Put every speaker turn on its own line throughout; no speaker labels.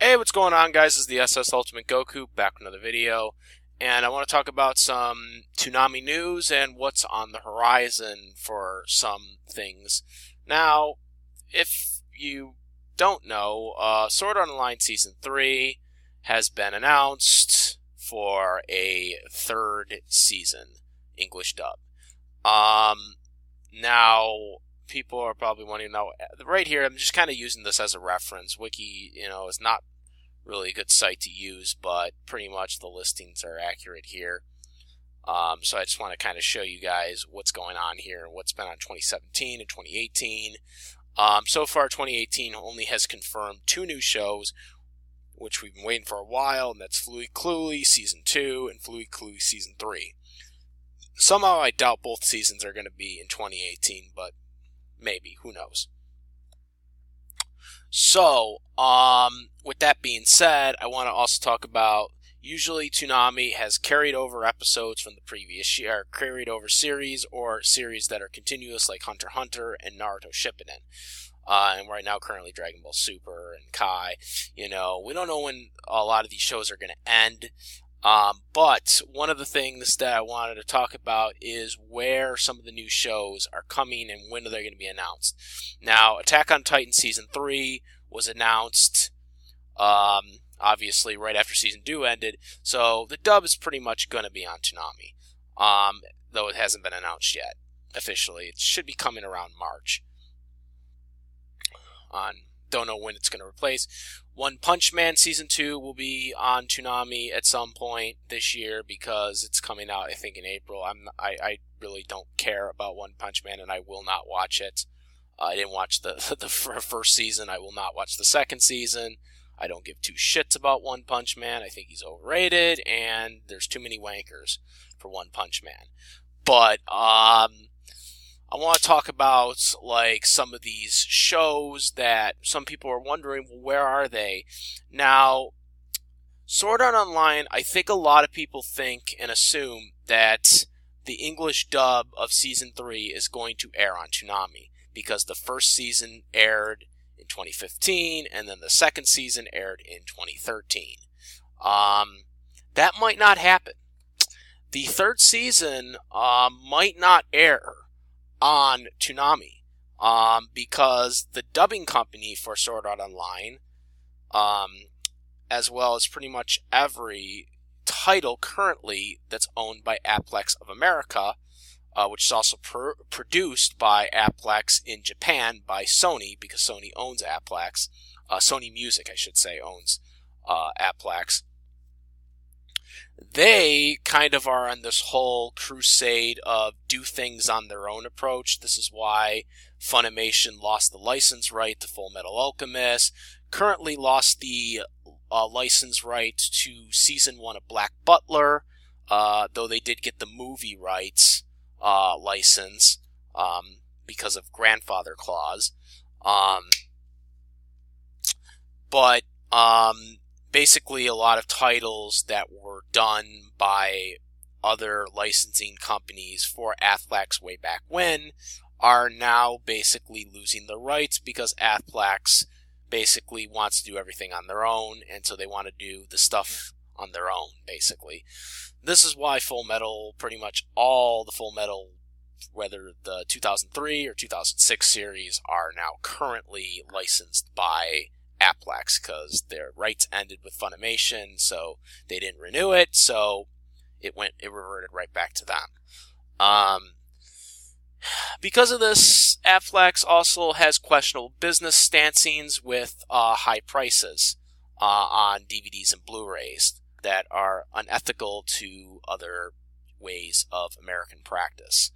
Hey, what's going on, guys? This is the SS Ultimate Goku, back with another video, and I want to talk about some Toonami news and what's on the horizon for some things. Now, if you don't know, Sword Art Online Season 3 has been announced for a third season, English dub. Now, people are probably wanting to know, right here, I'm just kind of using this as a reference. Wiki, is not really a good site to use, but pretty much the listings are accurate here. So I just want to kind of show you guys what's going on here and what's been on 2017 and 2018. So far, 2018 only has confirmed 2 new shows, which we've been waiting for a while, and that's Fluey Cluey Season 2 and Fluey Cluey Season 3. Somehow I doubt both seasons are going to be in 2018, but maybe, who knows. So, with that being said, I want to also talk about, usually Toonami has carried over episodes from the previous year, carried over series, or series that are continuous, like Hunter x Hunter and Naruto Shippuden. And right now, currently Dragon Ball Super and Kai. We don't know when a lot of these shows are going to end. But one of the things that I wanted to talk about is where some of the new shows are coming and when are they going to be announced. Now, Attack on Titan Season 3 was announced, obviously, right after Season 2 ended, so the dub is pretty much going to be on Toonami, though it hasn't been announced yet, officially. It should be coming around March. Don't know when it's going to replace. One Punch Man Season 2 will be on Toonami at some point this year because it's coming out, I think, in April. I really don't care about One Punch Man, and I will not watch it. I didn't watch the first season. I will not watch the second season. I don't give 2 shits about One Punch Man. I think he's overrated, and there's too many wankers for One Punch Man. But I want to talk about some of these shows that some people are wondering, well, where are they? Now, Sword Art Online, I think a lot of people think and assume that the English dub of Season 3 is going to air on Toonami because the first season aired in 2015 and then the second season aired in 2013. That might not happen. The third season might not air on Toonami, because the dubbing company for Sword Art Online, as well as pretty much every title currently that's owned by Aplex of America, which is also produced by Aplex in Japan by Sony, because Sony owns Aplex. Sony Music, I should say, owns Aplex. They kind of are on this whole crusade of do things on their own approach. This is why Funimation lost the license right to Full Metal Alchemist, currently lost the license right to Season 1 of Black Butler, though they did get the movie rights license because of grandfather clause. But basically, a lot of titles that were done by other licensing companies for Aplex way back when are now basically losing the rights because Aplex basically wants to do everything on their own, and so they want to do the stuff on their own, basically. This is why Full Metal, pretty much all the Full Metal, whether the 2003 or 2006 series, are now currently licensed by Aplex because their rights ended with Funimation, so they didn't renew it, so it reverted right back to them. Because of this, Aplex also has questionable business stancings with high prices on DVDs and Blu-rays that are unethical to other ways of American practice.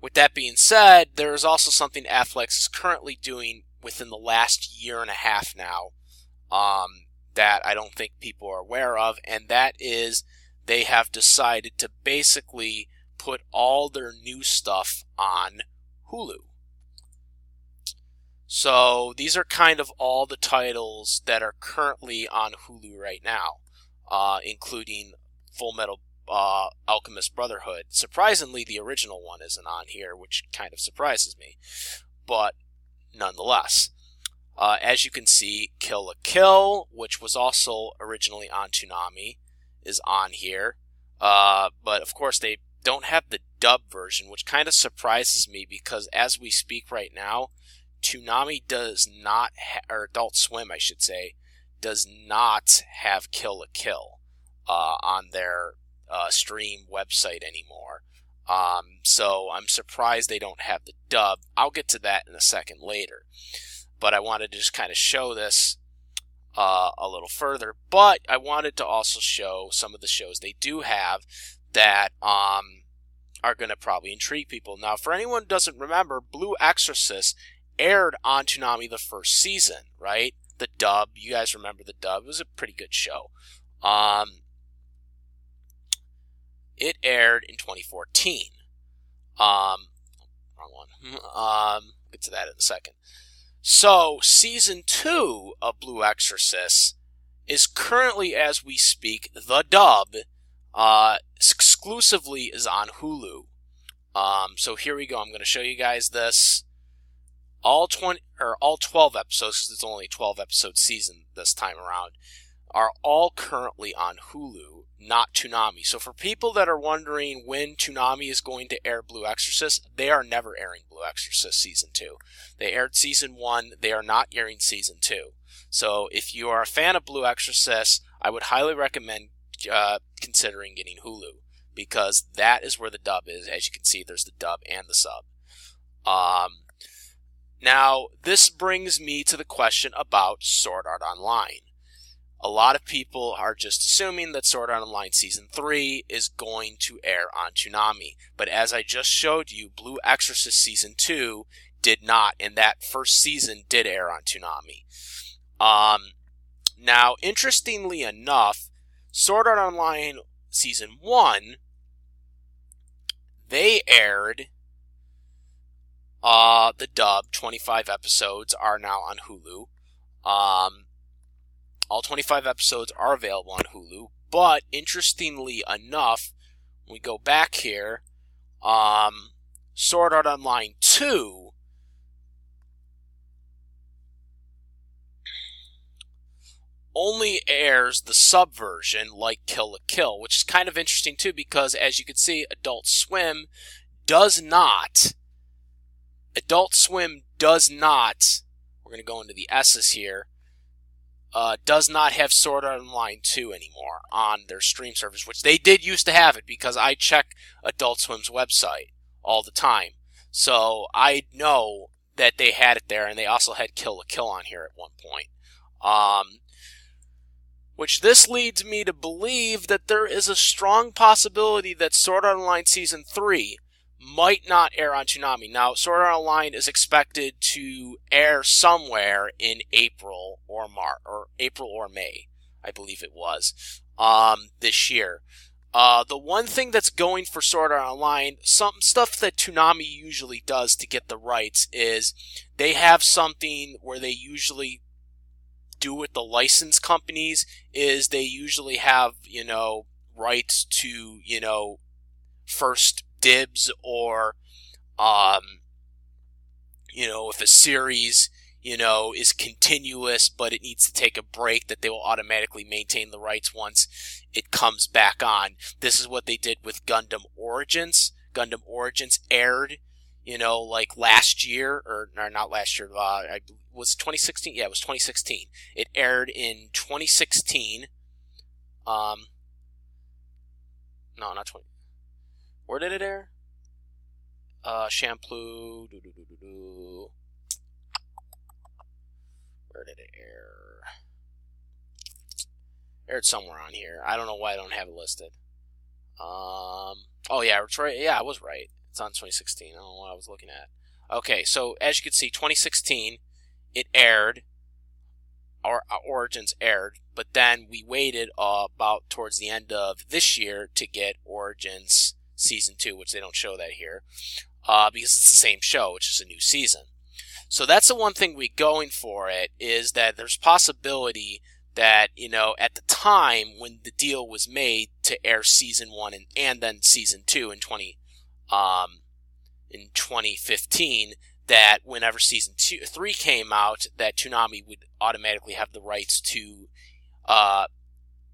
With that being said, there is also something Aplex is currently doing within the last year and a half now that I don't think people are aware of, and that is they have decided to basically put all their new stuff on Hulu. So these are kind of all the titles that are currently on Hulu right now, including Full Metal Alchemist Brotherhood. Surprisingly, the original one isn't on here, which kind of surprises me, but nonetheless. As you can see, Kill la Kill, which was also originally on Toonami, is on here. But of course they don't have the dub version, which kind of surprises me because as we speak right now, Toonami does not, or Adult Swim I should say, does not have Kill la Kill on their stream website anymore. So I'm surprised they don't have the dub. I'll get to that in a second later. But I wanted to just kind of show this a little further. But I wanted to also show some of the shows they do have that are going to probably intrigue people. Now, for anyone who doesn't remember, Blue Exorcist aired on Toonami the first season, right? The dub. You guys remember the dub. It was a pretty good show. It aired in 2014. Wrong one. Get to that in a second. So, Season 2 of Blue Exorcist is currently, as we speak, the dub, exclusively is on Hulu. So here we go. I'm going to show you guys this. All 12 episodes, because it's only a 12 episode season this time around, are all currently on Hulu, not Toonami. So for people that are wondering when Toonami is going to air Blue Exorcist, they are never airing Blue Exorcist Season 2. They aired Season 1, they are not airing Season 2. So if you are a fan of Blue Exorcist, I would highly recommend considering getting Hulu, because that is where the dub is. As you can see, there's the dub and the sub. Now, this brings me to the question about Sword Art Online. A lot of people are just assuming that Sword Art Online Season 3 is going to air on Toonami. But as I just showed you, Blue Exorcist Season 2 did not, and that first season did air on Toonami. Now, interestingly enough, Sword Art Online Season 1, they aired the dub. 25 episodes are now on Hulu. All 25 episodes are available on Hulu, but interestingly enough, when we go back here, Sword Art Online 2 only airs the sub version like Kill la Kill, which is kind of interesting too, because as you can see, Adult Swim does not, we're going to go into the S's here, does not have Sword Art Online 2 anymore on their stream service, which they did used to have it, because I check Adult Swim's website all the time. So I know that they had it there, and they also had Kill la Kill on here at one point. Which this leads me to believe that there is a strong possibility that Sword Art Online Season 3 might not air on Toonami. Now, Sword Art Online is expected to air somewhere in April or May, I believe it was, this year. The one thing that's going for Sword Art Online, some stuff that Toonami usually does to get the rights, is they have something where they usually do with the license companies, is they usually have, rights to, first dibs, or, if a series, is continuous, but it needs to take a break, that they will automatically maintain the rights once it comes back on. This is what they did with Gundam Origins. Gundam Origins aired, like last year, or not last year, was it 2016? Yeah, it was 2016. It aired in 2016. No, not 20. Where did it air? Shampoo. Where did it air? Aired somewhere on here. I don't know why I don't have it listed. Oh yeah, it's right. Yeah, I was right. It's on 2016. I don't know what I was looking at. Okay, so as you can see, 2016, it aired. Our Origins aired, but then we waited about towards the end of this year to get Origins Season 2, which they don't show that here, because it's the same show, which is a new season. So that's the one thing we going for it, is that there's possibility that, at the time when the deal was made to air Season 1 and then Season 2 in 2015, that whenever season 3 came out, that Toonami would automatically have the rights to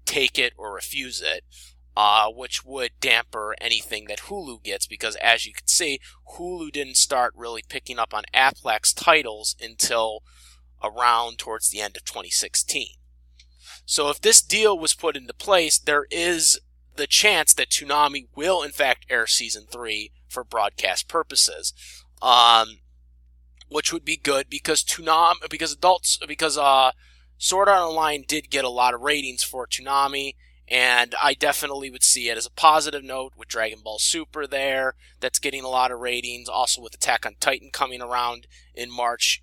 take it or refuse it, which would damper anything that Hulu gets, because as you can see, Hulu didn't start really picking up on Applex titles until around towards the end of 2016. So if this deal was put into place, there is the chance that Toonami will in fact air season 3 for broadcast purposes, which would be good because Sword Art Online did get a lot of ratings for Toonami, and I definitely would see it as a positive note with Dragon Ball Super there, that's getting a lot of ratings, also with Attack on Titan coming around in March.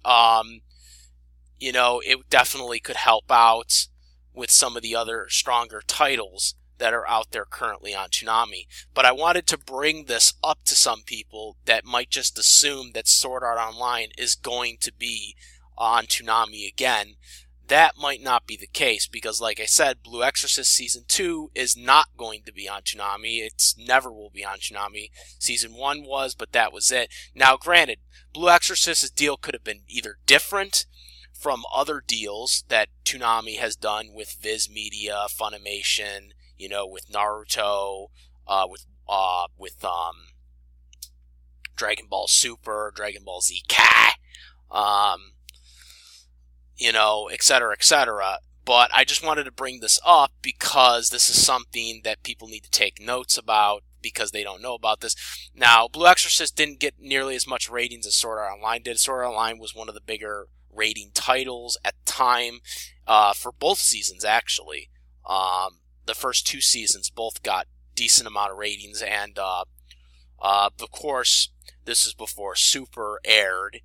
It definitely could help out with some of the other stronger titles that are out there currently on Toonami. But I wanted to bring this up to some people that might just assume that Sword Art Online is going to be on Toonami again. That might not be the case, because like I said, Blue Exorcist Season 2 is not going to be on Toonami. It's never will be on Toonami. Season 1 was, but that was it. Now granted, Blue Exorcist's deal could have been either different from other deals that Toonami has done with Viz Media, Funimation, with Naruto, with Dragon Ball Super, Dragon Ball Z Kai, etc., etc. But I just wanted to bring this up because this is something that people need to take notes about, because they don't know about this. Now, Blue Exorcist didn't get nearly as much ratings as Sword Art Online did. Sword Art Online was one of the bigger rating titles at the time, for both seasons, actually. The first 2 seasons both got decent amount of ratings, and of course, this is before Super aired,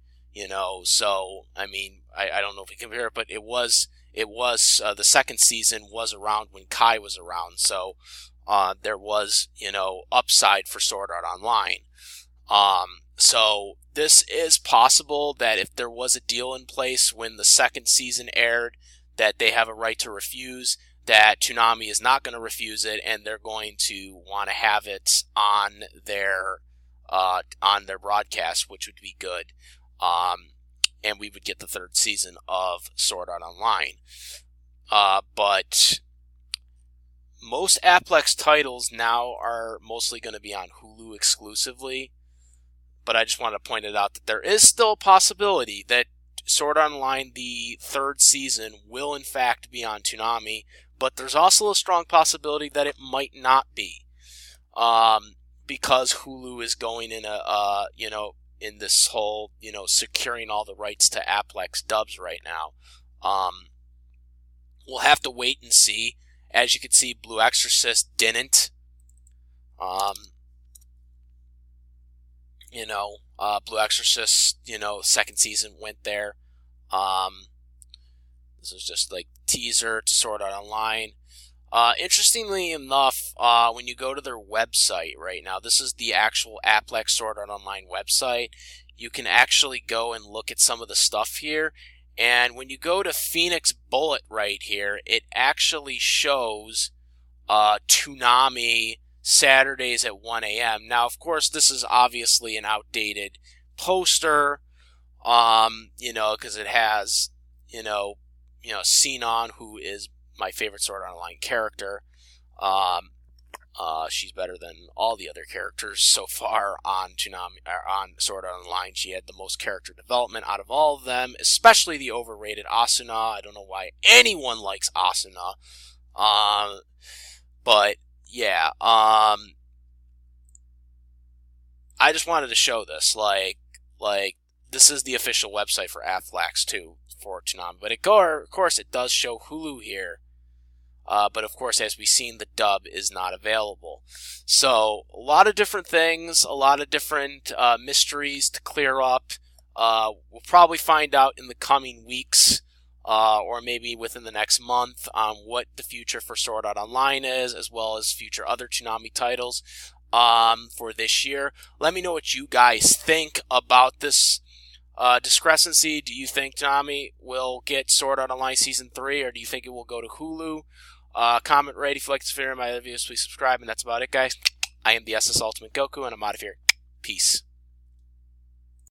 so, I mean, I don't know if we can compare it, but it was the second season was around when Kai was around, so there was, upside for Sword Art Online. So this is possible that if there was a deal in place when the second season aired, that they have a right to refuse, that Toonami is not going to refuse it, and they're going to want to have it on their broadcast, which would be good. And we would get the third season of Sword Art Online. But most Applex titles now are mostly going to be on Hulu exclusively. But I just want to point it out that there is still a possibility that Sword Art Online, the third season, will in fact be on Toonami. But there's also a strong possibility that it might not be, because Hulu is going in in this whole, securing all the rights to Applex dubs right now. We'll have to wait and see. As you can see, Blue Exorcist didn't. Blue Exorcist, second season went there. This was just like teaser to Sword Art Online. Interestingly enough, when you go to their website right now, this is the actual Applex Sword Art Online website. You can actually go and look at some of the stuff here. And when you go to Phoenix Bullet right here, it actually shows Toonami Saturdays at 1 a.m. Now, of course, this is obviously an outdated poster, because it has, Sinon, who is my favorite Sword Art Online character. She's better than all the other characters so far on Toonami, on Sword Art Online. She had the most character development out of all of them, especially the overrated Asuna. I don't know why anyone likes Asuna. But yeah, I just wanted to show this, like this is the official website for Afflax 2 for Toonami. But of course, it does show Hulu here. But of course, as we've seen, the dub is not available. So a lot of different things, a lot of different mysteries to clear up. We'll probably find out in the coming weeks, or maybe within the next month, on what the future for Sword Art Online is, as well as future other Toonami titles for this year. Let me know what you guys think about this discrepancy. Do you think Toonami will get Sword Art Online Season 3, or do you think it will go to Hulu? Comment, rate if you like this video. My videos, please subscribe, and that's about it, guys. I am the SS Ultimate Goku, and I'm out of here. Peace.